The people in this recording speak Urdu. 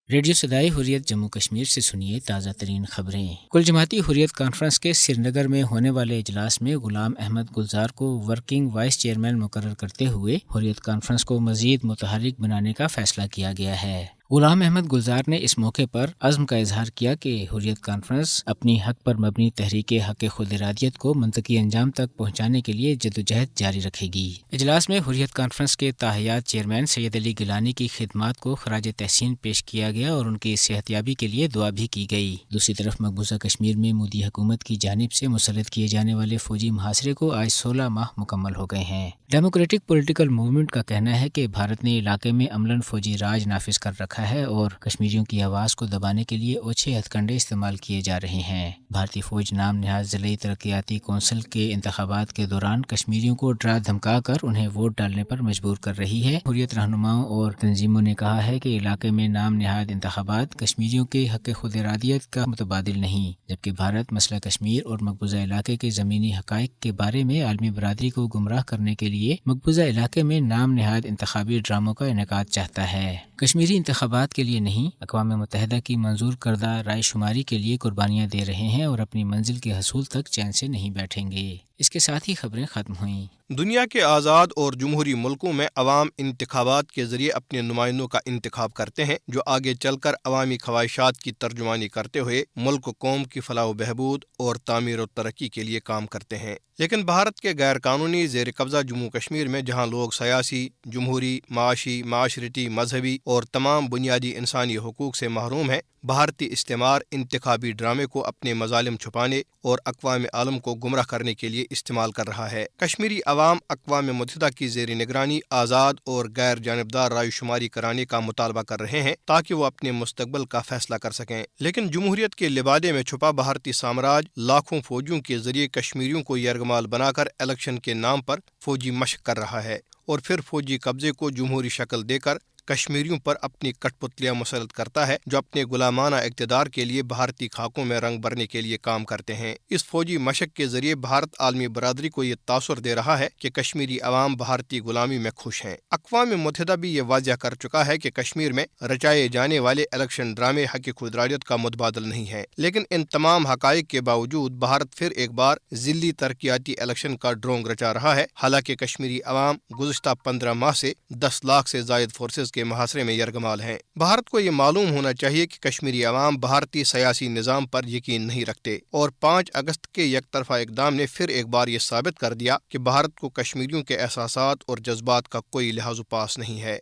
ریڈیو صدائے حریت جموں کشمیر سے سنیے تازہ ترین خبریں۔ کل جماعتی حریت کانفرنس کے سری نگر میں ہونے والے اجلاس میں غلام احمد گلزار کو ورکنگ وائس چیئرمین مقرر کرتے ہوئے حریت کانفرنس کو مزید متحرک بنانے کا فیصلہ کیا گیا ہے۔ غلام احمد گلزار نے اس موقع پر عزم کا اظہار کیا کہ حریت کانفرنس اپنی حق پر مبنی تحریک حق خود ارادیت کو منطقی انجام تک پہنچانے کے لیے جدوجہد جاری رکھے گی۔ اجلاس میں حریت کانفرنس کے تاحیات چیئرمین سید علی گیلانی کی خدمات کو خراج تحسین پیش کیا گیا اور ان کی صحت یابی کے لیے دعا بھی کی گئی۔ دوسری طرف مقبوضہ کشمیر میں مودی حکومت کی جانب سے مسلط کیے جانے والے فوجی محاصرے کو آج 16 ماہ مکمل ہو گئے ہیں۔ ڈیموکریٹک پولیٹیکل موومنٹ کا کہنا ہے کہ بھارت نے علاقے میں عملاً فوجی راج نافذ کر رکھا ہے اور کشمیریوں کی آواز کو دبانے کے لیے اوچھے ہتھ کنڈے استعمال کیے جا رہے ہیں۔ بھارتی فوج نام نہاد ضلعی ترقیاتی کونسل کے انتخابات کے دوران کشمیریوں کو ڈرا دھمکا کر انہیں ووٹ ڈالنے پر مجبور کر رہی ہے۔ حریت رہنماؤں اور تنظیموں نے کہا ہے کہ علاقے میں نام نہاد انتخابات کشمیریوں کے حق خود ارادیت کا متبادل نہیں، جبکہ بھارت مسئلہ کشمیر اور مقبوضہ علاقے کے زمینی حقائق کے بارے میں عالمی برادری کو گمراہ کرنے کے لیے مقبوضہ علاقے میں نام نہاد انتخابی ڈراموں کا انعقاد چاہتا ہے۔ کشمیری انتخابات کے لیے نہیں، اقوام متحدہ کی منظور کردہ رائے شماری کے لیے قربانیاں دے رہے ہیں اور اپنی منزل کے حصول تک چین سے نہیں بیٹھیں گے۔ اس کے ساتھ ہی خبریں ختم ہوئیں۔ دنیا کے آزاد اور جمہوری ملکوں میں عوام انتخابات کے ذریعے اپنے نمائندوں کا انتخاب کرتے ہیں جو آگے چل کر عوامی خواہشات کی ترجمانی کرتے ہوئے ملک و قوم کی فلاح و بہبود اور تعمیر و ترقی کے لیے کام کرتے ہیں۔ لیکن بھارت کے غیر قانونی زیر قبضہ جموں کشمیر میں جہاں لوگ سیاسی، جمہوری، معاشی، معاشرتی، مذہبی اور تمام بنیادی انسانی حقوق سے محروم ہیں، بھارتی استعمار انتخابی ڈرامے کو اپنے مظالم چھپانے اور اقوام عالم کو گمراہ کرنے کے لیے استعمال کر رہا ہے۔ کشمیری عوام اقوام متحدہ کی زیر نگرانی آزاد اور غیر جانبدار رائے شماری کرانے کا مطالبہ کر رہے ہیں تاکہ وہ اپنے مستقبل کا فیصلہ کر سکیں، لیکن جمہوریت کے لبادے میں چھپا بھارتی سامراج لاکھوں فوجیوں کے ذریعے کشمیریوں کو یرغمال بنا کر الیکشن کے نام پر فوجی مشق کر رہا ہے اور پھر فوجی قبضے کو جمہوری شکل دے کر کشمیریوں پر اپنی کٹ پتلیاں مسلط کرتا ہے جو اپنے غلامانہ اقتدار کے لیے بھارتی خاکوں میں رنگ بھرنے کے لیے کام کرتے ہیں۔ اس فوجی مشق کے ذریعے بھارت عالمی برادری کو یہ تاثر دے رہا ہے کہ کشمیری عوام بھارتی غلامی میں خوش ہیں۔ اقوام متحدہ بھی یہ واضح کر چکا ہے کہ کشمیر میں رچائے جانے والے الیکشن ڈرامے حق خود ارادیت کا متبادل نہیں ہیں، لیکن ان تمام حقائق کے باوجود بھارت پھر ایک بار ذلی ترقیاتی الیکشن کا ڈرونگ رچا رہا ہے، حالانکہ کشمیری عوام گزشتہ 15 ماہ سے 10 لاکھ سے زائد فورسز کے محاصرے میں یرغمال ہیں۔ بھارت کو یہ معلوم ہونا چاہیے کہ کشمیری عوام بھارتی سیاسی نظام پر یقین نہیں رکھتے اور 5 اگست کے یک طرفہ اقدام نے پھر ایک بار یہ ثابت کر دیا کہ بھارت کو کشمیریوں کے احساسات اور جذبات کا کوئی لحاظ و پاس نہیں ہے۔